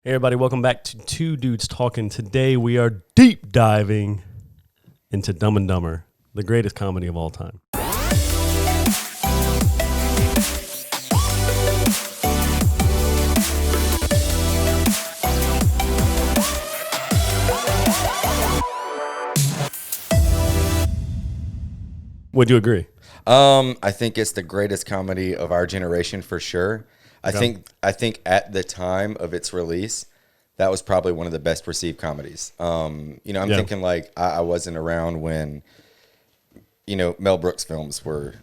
Hey everybody, welcome back to Two Dudes Talking. Today we are deep diving into Dumb and Dumber, the greatest comedy of all time. Would you agree? I think it's the greatest comedy of our generation for sure. I think at the time of its release, that was probably one of the best received comedies. I'm thinking like I wasn't around when, Mel Brooks films were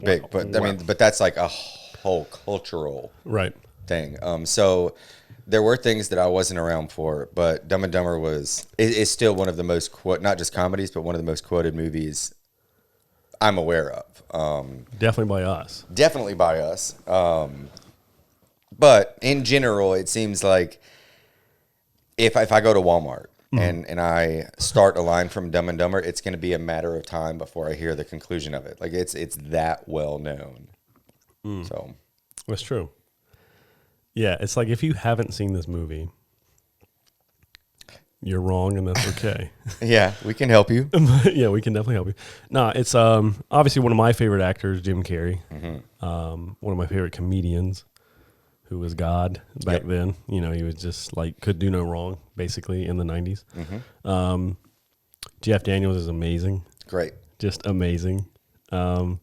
big, but but that's like a whole cultural thing. So there were things that I wasn't around for, but Dumb and Dumber is still one of the most not just comedies, but one of the most quoted movies I'm aware of. Definitely by us. Definitely by us. But in general, it seems like if I go to Walmart and I start a line from Dumb and Dumber, it's going to be a matter of time before I hear the conclusion of it. Like it's that well known. So That's true. Yeah, it's like if you haven't seen this movie, you're wrong, and that's okay. Yeah, we can help you. Yeah, we can definitely help you. No, it's obviously one of my favorite actors, Jim Carrey. One of my favorite comedians, who was God back then. He was just like could do no wrong, basically, in the 90s. Jeff Daniels is amazing. Great. Just amazing. Well,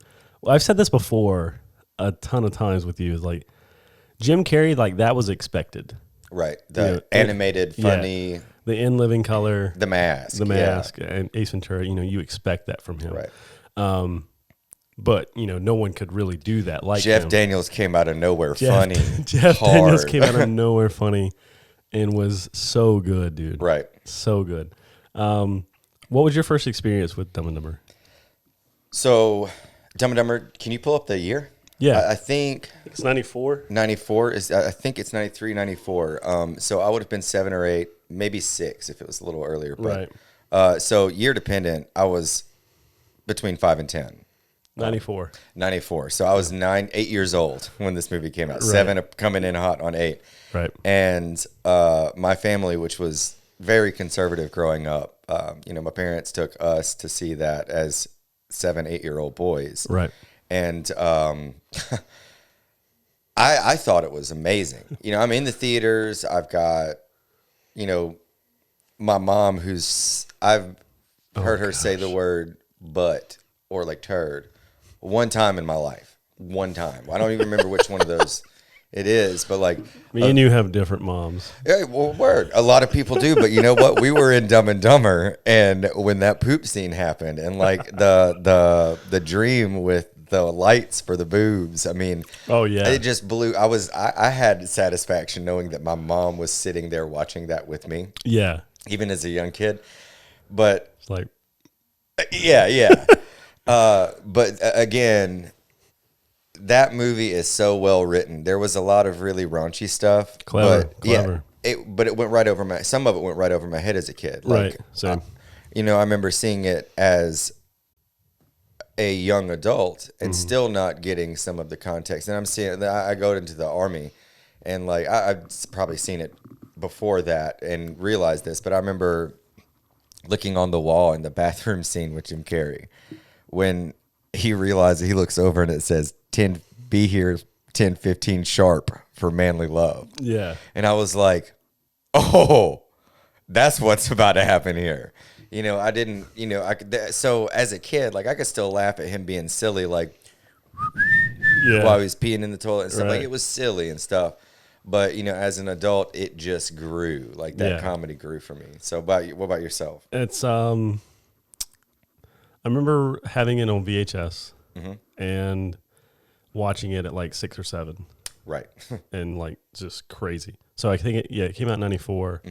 I've said this before a ton of times with you. Is like Jim Carrey, like that was expected. Right. The animated, funny. Yeah. The In Living Color. The Mask. And Ace Ventura, you expect that from him. Right. But, no one could really do that like Jeff him. Daniels came out of nowhere funny. Jeff Daniels came out of nowhere funny and was so good, dude. Right. So good. What was your first experience with Dumb and Dumber? So, Dumb and Dumber, can you pull up the year? Yeah. I think it's 94. 94 is, I think it's 93, 94. So I would have been 7 or 8, maybe 6 if it was a little earlier. But, right. So year dependent, I was between 5 and 10. 94. 94. So I was 8 years old when this movie came out. Right. 7 coming in hot on 8. Right. And my family, which was very conservative growing up, my parents took us to see that as 7, 8-year-old boys. Right. And I thought it was amazing. I'm in the theaters. I've got, my mom I've heard her say the word butt or like turd one time in my life. One time. I don't even remember which one of those it is, but like me and you have different moms. Yeah, well, word. A lot of people do, but you know what? We were in Dumb and Dumber, and when that poop scene happened, and like the dream with the lights for the boobs, I mean, oh yeah, it just blew. I had satisfaction knowing that my mom was sitting there watching that with me. Yeah, even as a young kid, but it's like, yeah. But again, that movie is so well written. There was a lot of really raunchy stuff. Clever. Yeah, but it went right over some of it went right over my head as a kid. Like, right. Same. I remember seeing it as a young adult and still not getting some of the context. And I'm seeing I go into the Army, and like I've probably seen it before that and realized this, but I remember looking on the wall in the bathroom scene with Jim Carrey when he realizes, he looks over and it says 10, be here 10:15 sharp for manly love. Yeah. And I was like, oh, that's what's about to happen here. I didn't, so as a kid, like I could still laugh at him being silly, like while he was peeing in the toilet and stuff. Right. Like it was silly and stuff. But, as an adult, it just grew. Like that comedy grew for me. So what about yourself? It's, I remember having it on VHS and watching it at like 6 or 7. Right. And like just crazy. So I think it came out in 94.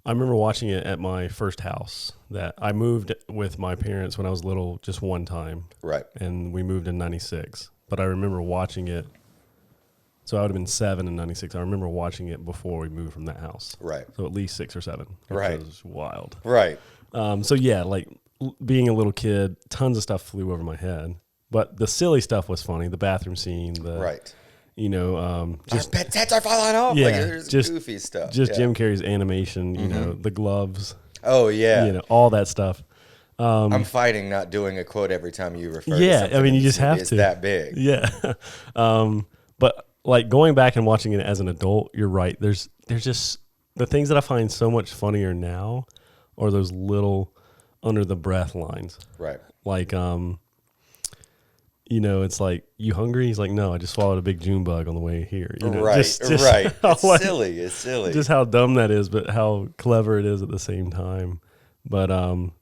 I remember watching it at my first house that I moved with my parents when I was little, just one time. Right. And we moved in 96. But I remember watching it. So I would have been 7 in 96. I remember watching it before we moved from that house. Right. So at least 6 or 7. Right. It was wild. Right. So yeah, like being a little kid, tons of stuff flew over my head. But the silly stuff was funny. The bathroom scene, right. Just our pets' heads are falling off. Yeah, Like, there's goofy stuff. Just Jim Carrey's animation, the gloves. Oh yeah, all that stuff. I'm fighting not doing a quote every time you refer. to Yeah, something I mean, you in just this movie. have It's to. that big. Yeah, but like going back and watching it as an adult, you're right. There's just the things that I find so much funnier now are those little under the breath lines. Right. Like, it's like, you hungry? He's like, no, I just swallowed a big June bug on the way here. Right. Just Right. It's like, silly. It's silly. Just how dumb that is, but how clever it is at the same time. But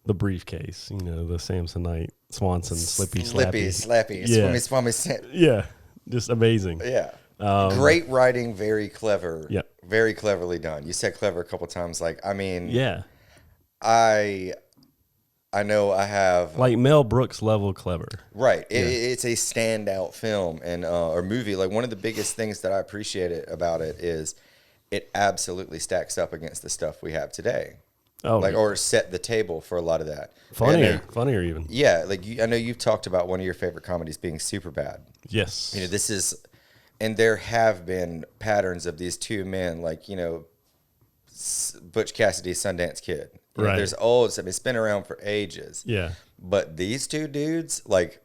the briefcase, the Samsonite, Swanson, Slippy, Slappy, Yeah. Swimmy. Yeah, just amazing. Yeah. Great writing, very clever. Yep. Very cleverly done. You said clever a couple times. Like, I mean, Yeah. I know I have like Mel Brooks level clever. Right. It's a standout film and or movie. Like, one of the biggest things that I appreciate about it is it absolutely stacks up against the stuff we have today. Oh, or set the table for a lot of that. Funnier even. Yeah, like I know you've talked about one of your favorite comedies being Superbad. Yes. This is, and there have been patterns of these two men, like Butch Cassidy, Sundance Kid. Right. There's old stuff. It's been around for ages. Yeah. But these two dudes, like,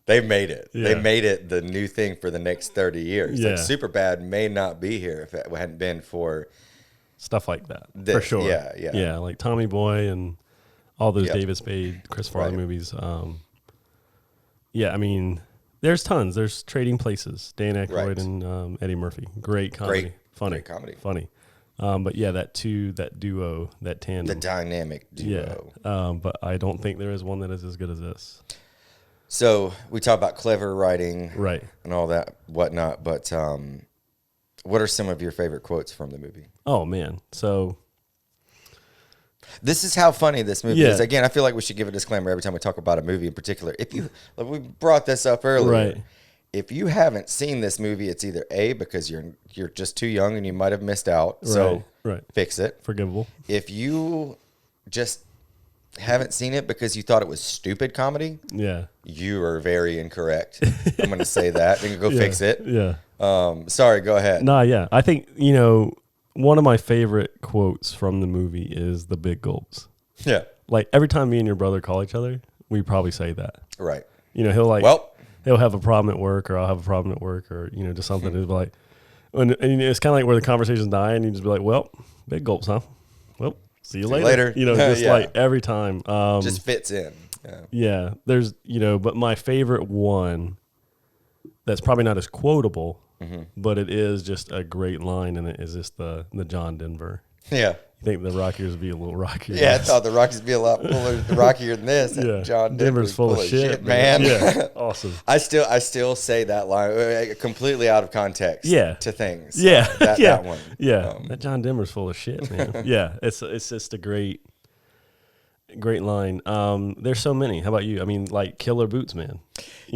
they made it. Yeah. They made it the new thing for the next 30 years. Yeah. Like, Superbad may not be here if it hadn't been for stuff like that. For sure. Yeah. Yeah, like Tommy Boy and all those Yep. David Spade, Chris Farley movies. Yeah, I mean, there's tons. There's Trading Places, Dan Aykroyd and Eddie Murphy. Great comedy. Funny. Great comedy. Funny. But yeah, that duo, that tandem. The dynamic duo. Yeah. But I don't think there is one that is as good as this. So we talk about clever writing, Right, and all that whatnot. But what are some of your favorite quotes from the movie? Oh man, so this is how funny this movie Yeah. is. Again, I feel like we should give a disclaimer every time we talk about a movie in particular. If you, like, we brought this up earlier, Right. If you haven't seen this movie, it's either A, because you're just too young and you might have missed out, so right. fix it. Forgivable. If you just haven't seen it because you thought it was stupid comedy, Yeah. you are very incorrect. I'm going to say that. You can go fix it. Yeah. Sorry, go ahead. Nah, yeah. I think, one of my favorite quotes from the movie is the big gulps. Yeah. Like every time me and your brother call each other, we probably say that. Right. He'll have a problem at work, or I'll have a problem at work, or, just something to be like, and it's kind of like where the conversation's dying, and you just be like, well, big gulps, huh? Well, see you later. Just Yeah. like every time. Just fits in. Yeah. Yeah. There's, but my favorite one that's probably not as quotable, but it is just a great line, and it is just the John Denver. Yeah. You think the Rockies would be a little rockier? Yeah, I thought the Rockies would be a lot rockier than this. Yeah. John Denver's full of shit, man. Yeah. Awesome. I still say that line completely out of context. Yeah. To things. Yeah. That one. Yeah. That John Denver's full of shit, man. Yeah. It's just a great line. There's so many. How about you? I mean, like Killer Boots, man.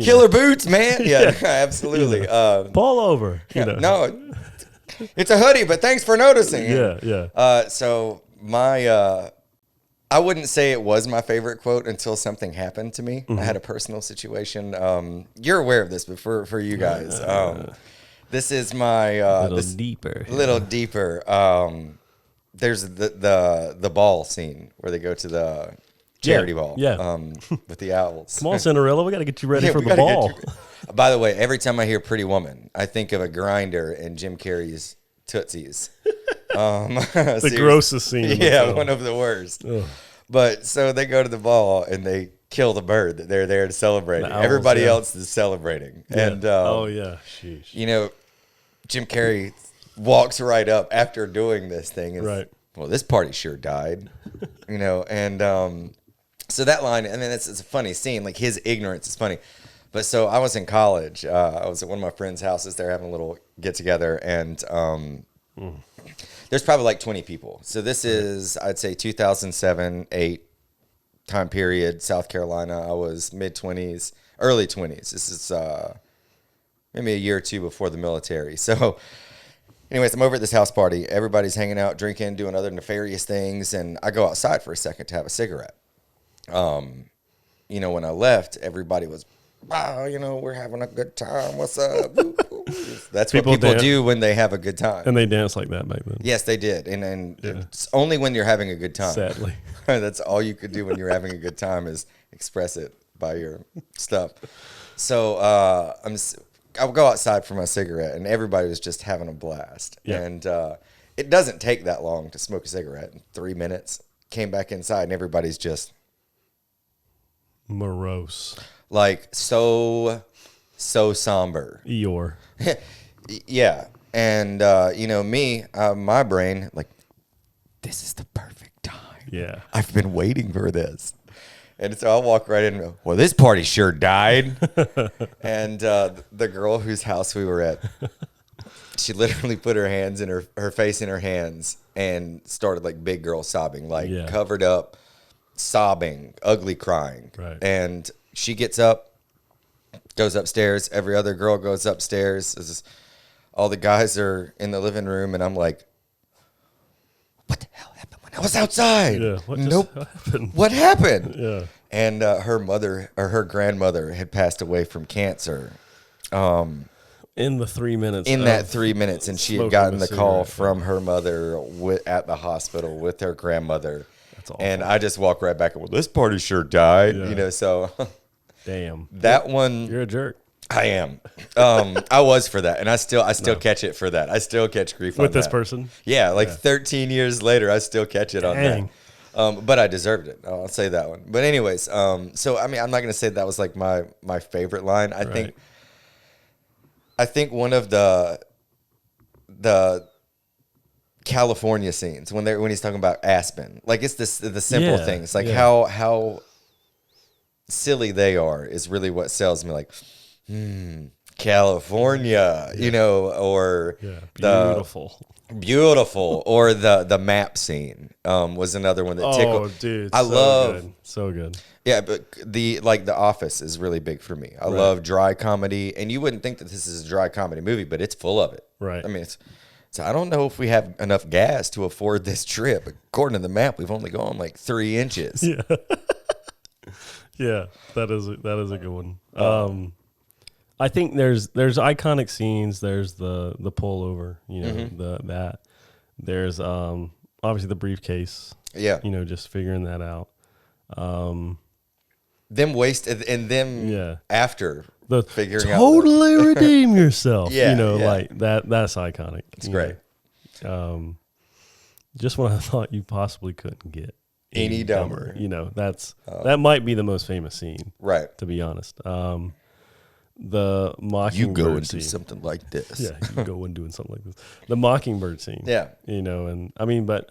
Killer Boots, man. Yeah, absolutely. Pull over. No, it's a hoodie, but thanks for noticing. Yeah. So I wouldn't say it was my favorite quote until something happened to me. I had a personal situation. You're aware of this, but for you guys, this is my little deeper. There's the ball scene where they go to the charity ball. Yeah. With the owls. Come on, Cinderella. We got to get you ready for the ball. By the way, every time I hear Pretty Woman, I think of a grinder and Jim Carrey's Tootsies. The grossest scene. Yeah, one of the worst. Ugh. But so they go to the ball and they kill the bird that they're there to celebrate. The owls, Everybody else is celebrating. Yeah. And Sheesh. Jim Carrey walks right up after doing this thing. And, Right. Well, this party sure died. And so that line, and then it's a funny scene. Like, his ignorance is funny. But so I was in college. I was at one of my friends' houses. They're having a little get together, and there's probably like 20 people. So this is, I'd say, 2007, 8 time period, South Carolina. I was mid-20s, early 20s. This is maybe a year or two before the military. So anyways, I'm over at this house party. Everybody's hanging out, drinking, doing other nefarious things, and I go outside for a second to have a cigarette. When I left, everybody was wow, we're having a good time. What's up? That's People what people dance. do when they have a good time. And they danced like that back then. Yes, they did. And it's only when you're having a good time. Sadly. That's all you could do when you're having a good time is express it by your stuff. So I'll go outside for my cigarette, and everybody was just having a blast. Yeah. And it doesn't take that long to smoke a cigarette. In 3 minutes, came back inside, and everybody's just morose. like so somber. Eeyore. Yeah. And, me, my brain, like, this is the perfect time. Yeah. I've been waiting for this. And so I'll walk right in and go, well, this party sure died. And the girl whose house we were at, she literally put her hands in her face in her hands and started like big girl sobbing, like covered up, sobbing, ugly crying. Right. And she gets up, goes upstairs. Every other girl goes upstairs. All the guys are in the living room, and I'm like, what the hell happened when I was outside? Yeah. Nope. Happened? What happened? Yeah. And her mother or her grandmother had passed away from cancer. In the 3 minutes. In that 3 minutes, and she had smoking gotten a the call cigarette. from her mother at the hospital with her grandmother. That's awful. And I just walk right back and, well, this party sure died. Yeah. So Damn. that one, You're a jerk. I am. I was for that, and I still catch it for that. I still catch grief on With this that. person? Yeah, 13 years later, I still catch it on Dang. that. But I deserved it. I'll say that one. But anyways, so I mean, I'm not gonna say that was like my favorite line. I think one of the California scenes when he's talking about Aspen, like it's the simple things, like how silly they are is really what sells me. Like, California, or beautiful, or the map scene was another one that tickled. Oh, dude, I love good. So good. Yeah, but the Office is really big for me. I love dry comedy, and you wouldn't think that this is a dry comedy movie, but it's full of it. Right. I mean, so I don't know if we have enough gas to afford this trip. According to the map, we've only gone like 3 inches. Yeah. Yeah, that is a good one. I think there's iconic scenes. There's the pullover, that. There's obviously the briefcase. Yeah. Just figuring that out. Them wasted and them after The figuring out totally redeem yourself. Yeah, like that's iconic. It's great. Just when I thought you possibly couldn't get any dumber. That might be the most famous scene. Right. To be honest. The Mockingbird You go and scene. do something like this. Yeah, you go and doing something like this. The Mockingbird scene. Yeah. And I mean, but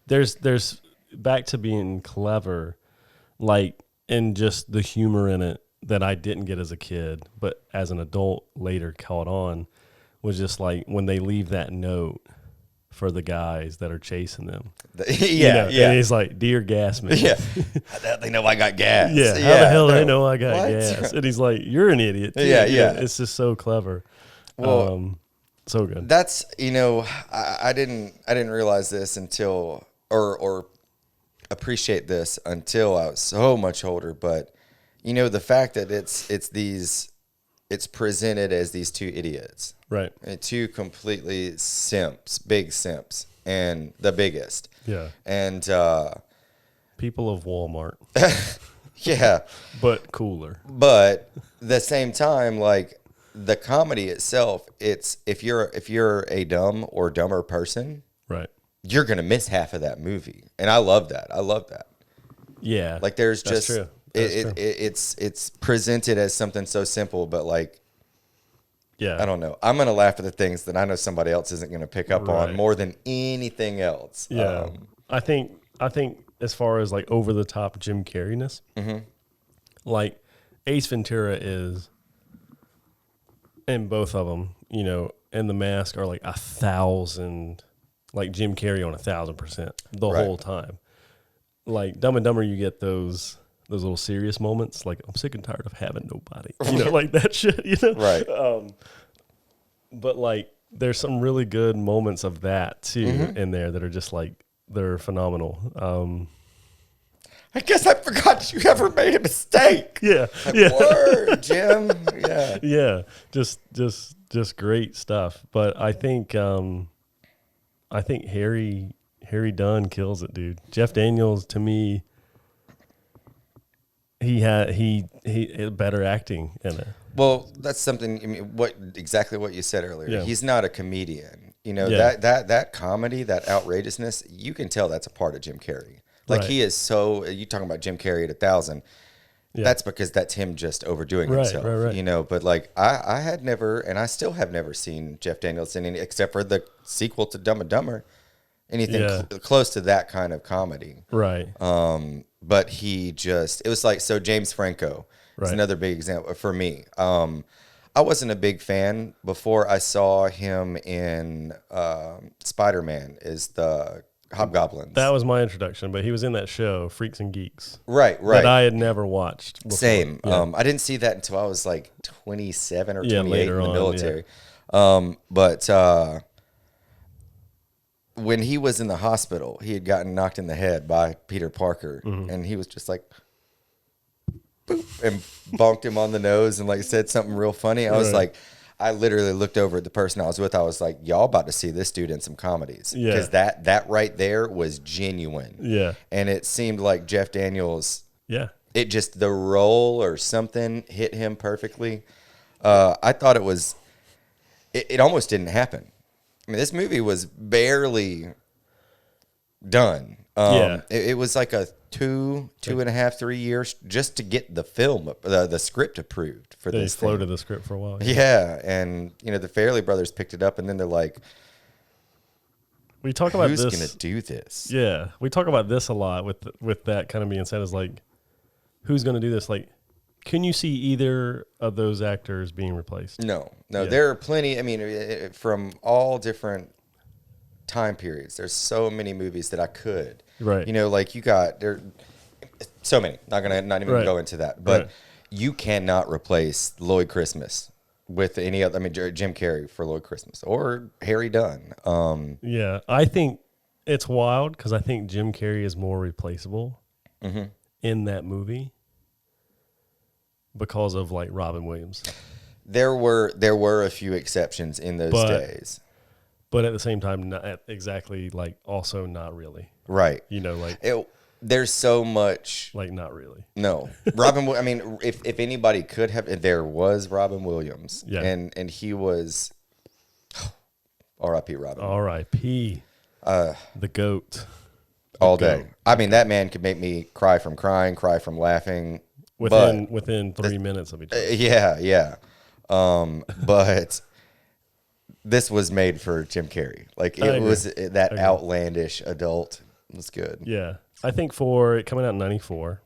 there's back to being clever, like, and just the humor in it that I didn't get as a kid, but as an adult later caught on, was just like when they leave that note for the guys that are chasing them. Yeah. And he's like, "Dear gas man." Yeah. How the hell they know I got gas? Yeah. How the hell do they know I got gas? And he's like, "You're an idiot." Too. Yeah. It's just so clever. Well, so good. That's I didn't realize this until or appreciate this until I was so much older. But the fact that it's presented as these two idiots, Right. and two completely big simps, and the biggest. Yeah. And People of Walmart, yeah, but cooler. but the same time, like the comedy itself, it's if you're a dumb or dumber person, Right. you're gonna miss half of that movie, and I love that. Yeah. Like there's That's just true. it's presented as something so simple, but like Yeah. I don't know. I'm gonna laugh at the things that I know somebody else isn't gonna pick up on Right. more than anything else. Yeah. I think as far as like over the top Jim Carrey-ness, like Ace Ventura is, and both of them, and The Mask are like 1,000, like Jim Carrey on 1,000% the Right. whole time. Like Dumb and Dumber, you get those little serious moments, like I'm sick and tired of having nobody, like that shit, Right. But like there's some really good moments of that too in there that are just like they're phenomenal. I guess I forgot you ever made a mistake. Yeah. Like, Yeah. word, Jim. Yeah. Yeah. Just great stuff. But I think Harry Dunne kills it, dude. Jeff Daniels, to me, he had better acting in it. Well, that's something. I mean, exactly what you said earlier. Yeah. He's not a comedian. You know, Yeah. that comedy, that outrageousness, you can tell that's a part of Jim Carrey. Like Right. he is so. You talking about Jim Carrey at 1,000? Yeah. That's because that's him just overdoing Right, himself. right. You know, but like I had never, and I still have never seen Jeff Daniels in any, except for the sequel to Dumb and Dumber, anything Yeah. close to that kind of comedy. Right. But it was like, so James Franco is Right. another big example for me. I wasn't a big fan before I saw him in Spider-Man as the Hobgoblins. That was my introduction, but he was in that show, Freaks and Geeks. Right. That I had never watched before. Same. Yeah. I didn't see that until I was like 27 or Yeah, 28 later in the on, military. But when he was in the hospital, he had gotten knocked in the head by Peter Parker, and he was just like, boop, and bonked him on the nose and like said something real funny. I was Right. like, I literally looked over at the person I was with. I was like, y'all about to see this dude in some comedies. Yeah. Because that right there was genuine. Yeah. And it seemed like Jeff Daniels, Yeah. it just, the role or something hit him perfectly. I thought it almost didn't happen. I mean, this movie was barely done. Yeah. It was like a 2.5, 3 years just to get the film, the script approved for They this floated thing. the script for a while. Yeah, and you know the Farrelly brothers picked it up, and then they're like, We talk about "Who's this. going to do this?" Yeah, we talk about this a lot with that kind of being said. Is like, who's going to do this? Like, can you see either of those actors being replaced? No, Yeah. there are plenty. I mean, from all different time periods, there's so many movies that I could. Right. You know, like you got there, so many. Not even Right. go into that, but Right. you cannot replace Lloyd Christmas with any other. I mean, Jim Carrey for Lloyd Christmas or Harry Dunne. Yeah, I think it's wild because I think Jim Carrey is more replaceable in that movie because of like Robin Williams. There were a few exceptions in those days. But at the same time, not exactly like also not really. Right. You know, like There's so much. not really. No, I mean, if anybody could have, there was Robin Williams, Yeah. and he was R.I.P. Robin R.I.P. The GOAT. all day. I mean, that man could make me cry from crying, cry from laughing. Within 3 minutes of each other. Yeah. But this was made for Jim Carrey. Like I it agree. was that outlandish adult. It was good. Yeah, I think for it coming out in '94.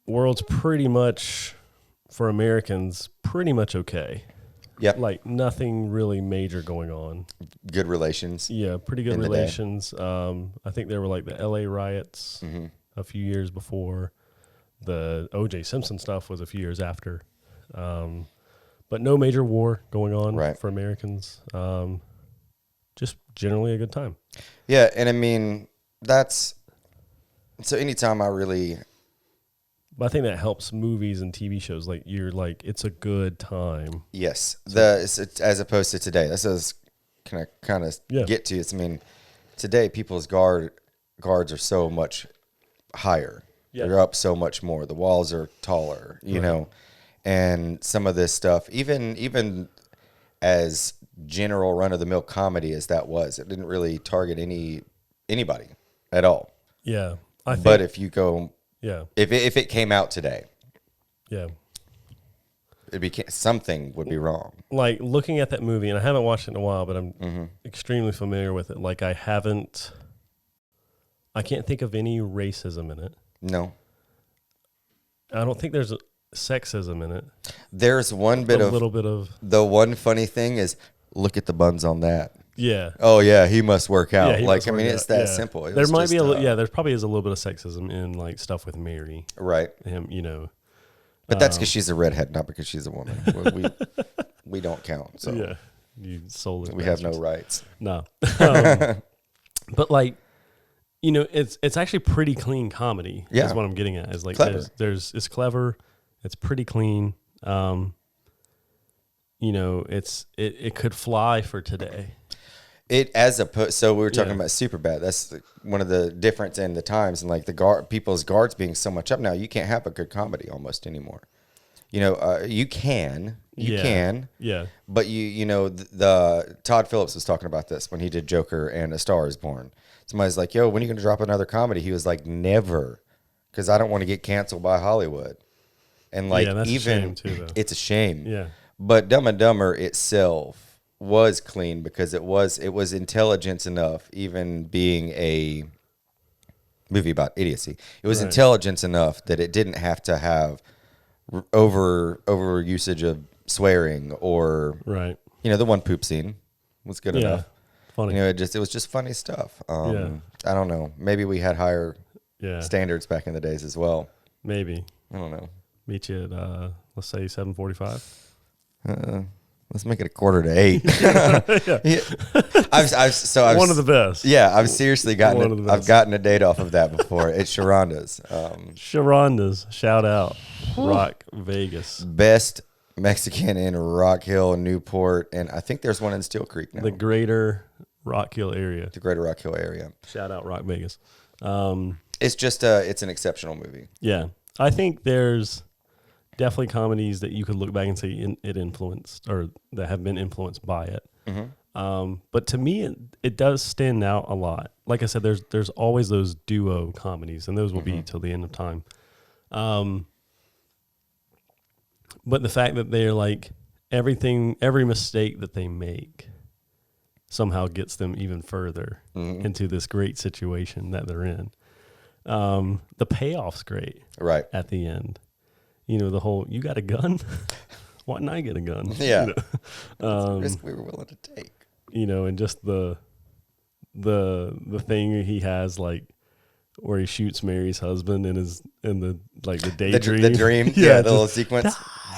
World's pretty much for Americans pretty much okay. Yep. Like nothing really major going on. Good relations. Yeah, pretty good In the day. relations. I think there were like the LA riots a few years before. The O.J. Simpson stuff was a few years after. But no major war going on Right. for Americans. Just generally a good time. Yeah, and I mean that's so. Anytime I really, But I think that helps movies and TV shows. Like you're like, it's a good time. yes, as opposed to today. This is kind of Yeah. get to. It's I mean, today people's guards are so much higher. Yeah. They're up so much more. The walls are taller. You know, and some of this stuff, even as general run of the mill comedy as that was, it didn't really target anybody at all. Yeah. I think, But if you go, yeah. if it came out today, Yeah. something would be wrong. Like looking at that movie, and I haven't watched it in a while, but I'm extremely familiar with it. Like I can't think of any racism in it. No, I don't think there's sexism in it. there's one bit A of little bit of, the one funny thing is look at the buns on that. yeah. Oh yeah, he must work out. Yeah, he like must I mean, work it's out. that Yeah. simple. It There was might just, be there probably is a little bit of sexism in like stuff with Mary, right, him, you know. but that's because she's a redhead, not because she's a woman. we don't count, so Yeah. You soulless we have no bastards. rights. No. But like, you know, it's actually pretty clean comedy. Yeah. Is what I'm getting at. Is like Clever. it's clever. It's pretty clean. You know, it could fly for today. So we were talking about Superbad. That's one of the difference in the times, and like people's guards being so much up now. You can't have a good comedy almost anymore. You know, you can, but you know, the Todd Phillips was talking about this when he did Joker and A Star Is Born. Somebody's like, "Yo, when are you going to drop another comedy?" He was like, "Never, because I don't want to get canceled by Hollywood." And like, that's even a shame too, though. it's a shame. Yeah, but Dumb and Dumber itself was clean because it was intelligence enough, even being a movie about idiocy. It was intelligence enough that it didn't have to have over usage of swearing or you know, the one poop scene was good enough. Funny. You know, it was just funny stuff. I don't know. Maybe we had higher standards back in the days as well. Maybe. I don't know. Meet you at let's say 7:45. Let's make it 7:45. I've one of the best. Yeah, I've seriously gotten a date off of that before. It's Sharonda's. Sharonda's, shout out, Rock Vegas, best Mexican in Rock Hill, Newport, and I think there's one in Steel Creek now. The greater Rock Hill area. The greater Rock Hill area. Shout out Rock Vegas. It's just it's an exceptional movie. Yeah, I think there's definitely comedies that you could look back and say it influenced, or that have been influenced by it. Mm-hmm. But to me, it does stand out a lot. Like I said, there's always those duo comedies, and those will be till the end of time. But the fact that they're like every mistake that they make somehow gets them even further into this great situation that they're in. The payoff's great, right at the end. You know, the whole, you got a gun? Why didn't I get a gun? Yeah. You know? That's a risk we were willing to take. You know, and just the thing he has, like, where he shoots Mary's husband in the daydream. The dream. Yeah, the little sequence.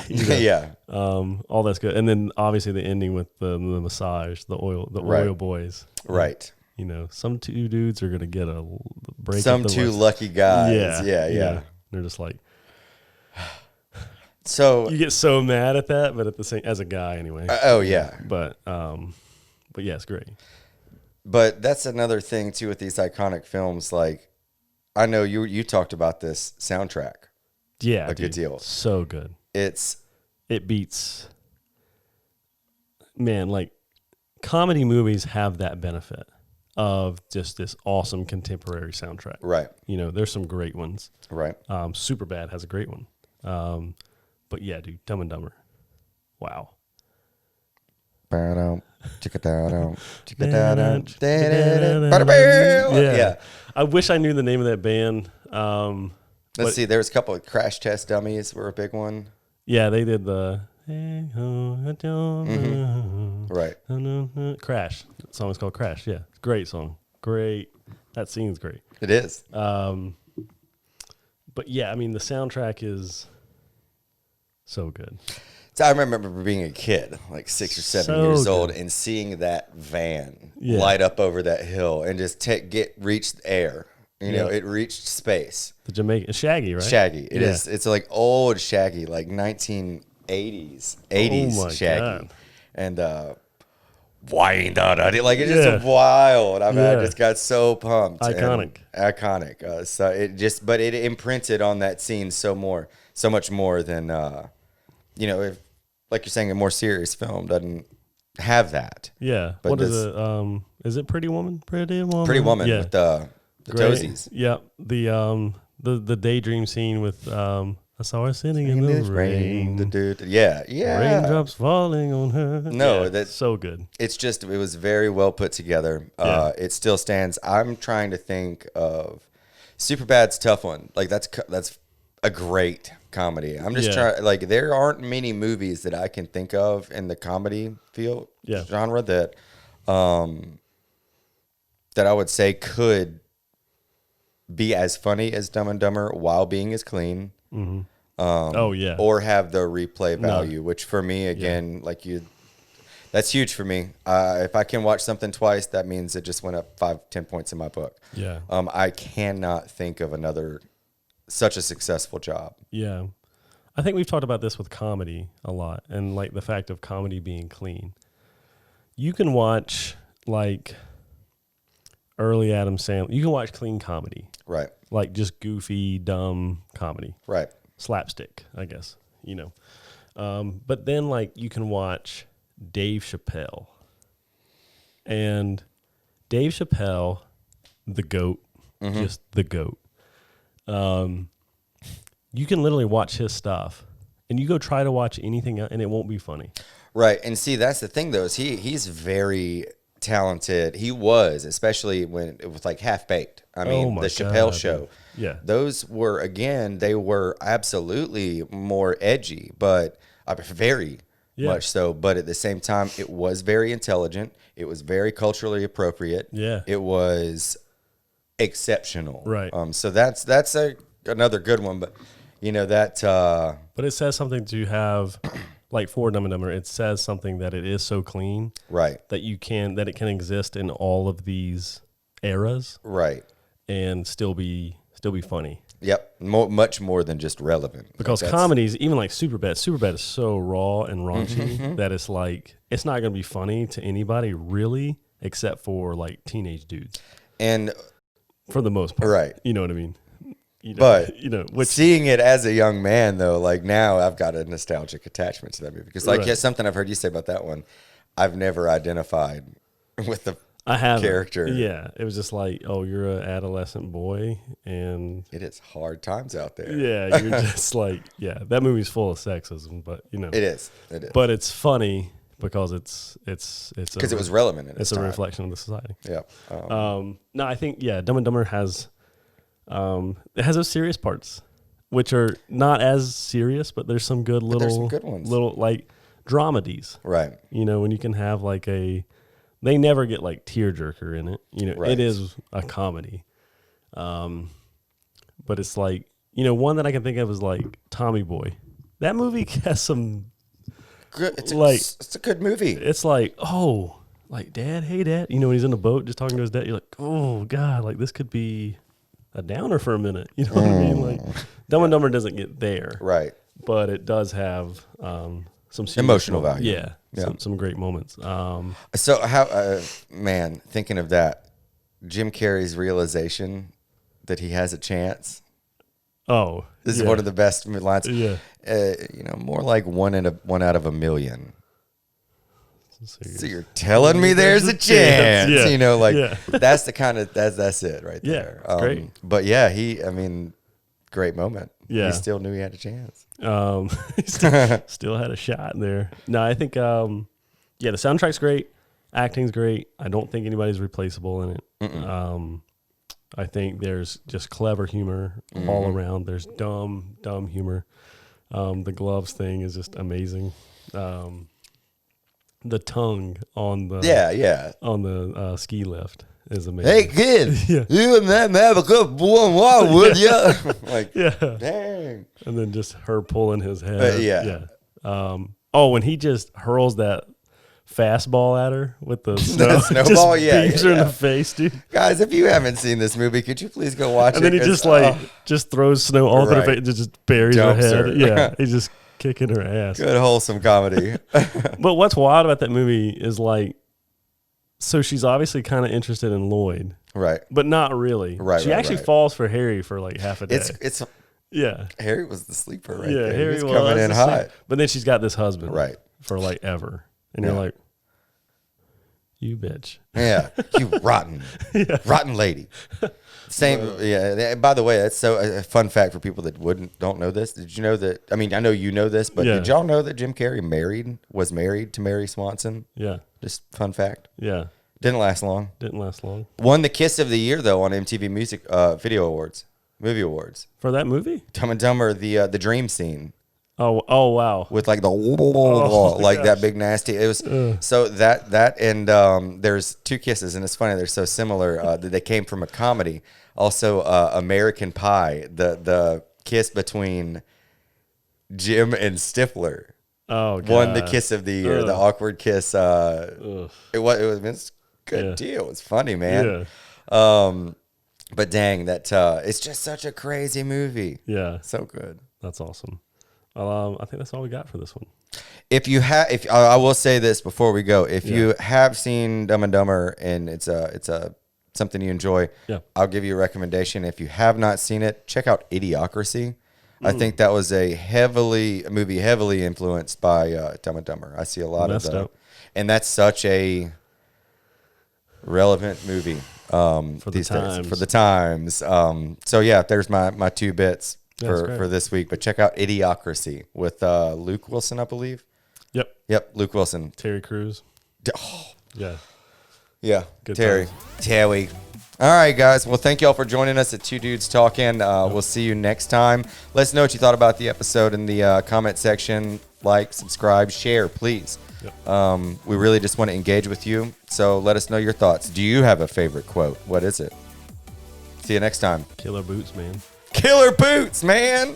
You know? Yeah. All that's good. And then obviously the ending with the massage, the oil boys. Right. You know, some two dudes are going to get a break. Some two lucky guys. Yeah. They're just like, so you get so mad at that, but at the same, as a guy anyway. Oh yeah. But yeah, it's great. But that's another thing too with these iconic films. Like, I know you talked about this soundtrack. Yeah, a good deal. So good. It beats. Man, like, comedy movies have that benefit of just this awesome contemporary soundtrack. Right. You know, there's some great ones. Right. Superbad has a great one. But yeah, dude, Dumb and Dumber. Wow. Yeah. I wish I knew the name of that band. Let's see. There was a couple of Crash Test Dummies were a big one. Yeah, they did the right. Crash. The song is called Crash. Yeah, great song. Great. That scene's great. It is. But yeah, I mean, the soundtrack is so good. So I remember being a kid, like 6 or 7 years old, and seeing that van light up over that hill and just reach the air. You know, it reached space. The Jamaican Shaggy, right? Shaggy. It is. It's like old Shaggy, like 1980s Shaggy. God. And wind out. Like, it's just wild. I mean, I just got so pumped. Iconic. So it imprinted on that scene so much more than you know, if, like you're saying, a more serious film doesn't have that. Yeah. But what is it? Is it Pretty Woman? Pretty Woman yeah. With the toesies. Yeah. The daydream scene with I saw her sitting in the rain. Yeah. Raindrops falling on her. No, yeah, that's so good. It was very well put together. It still stands. I'm trying to think of Superbad's tough one. Like, that's a great comedy. I'm just trying, like, there aren't many movies that I can think of in the comedy field genre that I would say could be as funny as Dumb and Dumber while being as clean. Mm-hmm. Or have the replay value, which for me, again, like That's huge for me. If I can watch something twice, that means it just went up 5-10 points in my book. Yeah. I cannot think of another such a successful job. Yeah. I think we've talked about this with comedy a lot, and like the fact of comedy being clean. You can watch like early Adam Sandler. You can watch clean comedy. Right. Like just goofy, dumb comedy. Right. Slapstick, I guess, you know. But then like you can watch Dave Chappelle. And Dave Chappelle, the GOAT, just the GOAT. You can literally watch his stuff and you go try to watch anything else and it won't be funny. Right. And see, that's the thing though, is he's very talented. He was, especially when it was like Half Baked. I mean, the Chappelle show. Yeah. Those were, again, they were absolutely more edgy, but very much so. But at the same time, it was very intelligent. It was very culturally appropriate. Yeah. It was exceptional. Right. So that's another good one. But, you know, that. But it says something to have, like for Dumb and Dumber, it says something that it is so clean. Right. That it can exist in all of these eras. Right. And still be funny. Yep, much more than just relevant. Because comedies, even like Superbad is so raw and raunchy that it's like it's not going to be funny to anybody really, except for like teenage dudes, and for the most part, right? You know what I mean? But which, seeing it as a young man though, like now I've got a nostalgic attachment to that movie because, like, something I've heard you say about that one, I've never identified with the. I have character. Yeah, it was just like, oh, you're an adolescent boy, and it is hard times out there. Yeah, you're just like, yeah, that movie's full of sexism, but it is. But it's funny because it's because it was relevant. It's a reflection of the society. Yeah. No, I think Dumb and Dumber has those serious parts, which are not as serious, but there's some good there's some good ones, little like dramedies, right? When you can have like they never get like tearjerker in it. Right. It is a comedy. But it's like, one that I can think of is like Tommy Boy. That movie has some good, it's a good movie. It's like, oh, like Dad, hey Dad. When he's in the boat just talking to his dad, you're like, oh God, like this could be a downer for a minute. You know what I mean? Like Dumb and Dumber doesn't get there. Right. But it does have some emotional value. Yeah. Some great moments. So how, man, thinking of that, Jim Carrey's realization that he has a chance. Oh, this is one of the best lines. Yeah. More like one out of a million. So you're telling me there's a chance, Yeah. That's the kind of, that's it right there. Yeah, great. But yeah, great moment. Yeah. He still knew he had a chance. He still had a shot in there. No, I think, the soundtrack's great. Acting's great. I don't think anybody's replaceable in it. I think there's just clever humor all around. There's dumb humor. The gloves thing is just amazing. The tongue on the on the ski lift is amazing. Hey kid, you and them have a good warm water, would you? Like, dang. And then just her pulling his head. When he just hurls that fastball at her with the snow, snowball, beams her in the face, dude. Guys, if you haven't seen this movie, could you please go watch it? And then he just throws snow all over her face, just buries her head. Yeah, he's just kicking her ass. Good wholesome comedy. But what's wild about that movie is like, so she's obviously kind of interested in Lloyd, right? But not really. Right. She actually falls for Harry for like half a day. It's yeah. Harry was the sleeper, right? Yeah, there. Harry was coming in hot. But then she's got this husband, right, for like ever, and you're like, you bitch. Yeah, you rotten lady. Same. Yeah. By the way, that's so a fun fact for people that don't know this. Did you know that? I mean, I know you know this, but did y'all know that Jim Carrey was married to Mary Swanson? Yeah. Just fun fact. Yeah. Didn't last long. Won the Kiss of the Year though on MTV Music Video Awards, Movie Awards for that movie. Dumb and Dumber, the dream scene. Oh wow! With like the that big nasty. It was so that and there's two kisses and it's funny they're so similar that they came from a comedy. Also, American Pie, the kiss between Jim and Stifler. Oh, God. Won the kiss of the year, the awkward kiss. It was a good deal. It's funny, man. Yeah. But dang, that it's just such a crazy movie. Yeah. So good. That's awesome. I think that's all we got for this one. If you have, if I will say this before we go, if you have seen Dumb and Dumber and it's a something you enjoy, I'll give you a recommendation. If you have not seen it, check out Idiocracy. I think that was a movie heavily influenced by Dumb and Dumber. I see a lot of that, and that's such a relevant movie for these the days, for the times. So yeah, there's my 2 bits for this week. But check out Idiocracy with Luke Wilson, I believe. Yep, Luke Wilson. Terry Crews. Oh. Yeah. Good Terry. All right, guys. Well, thank y'all for joining us at Two Dudes Talking. We'll see you next time. Let us know what you thought about the episode in the comment section. Like, subscribe, share, please. We really just want to engage with you. So let us know your thoughts. Do you have a favorite quote? What is it? See you next time. Killer boots, man. Killer boots, man.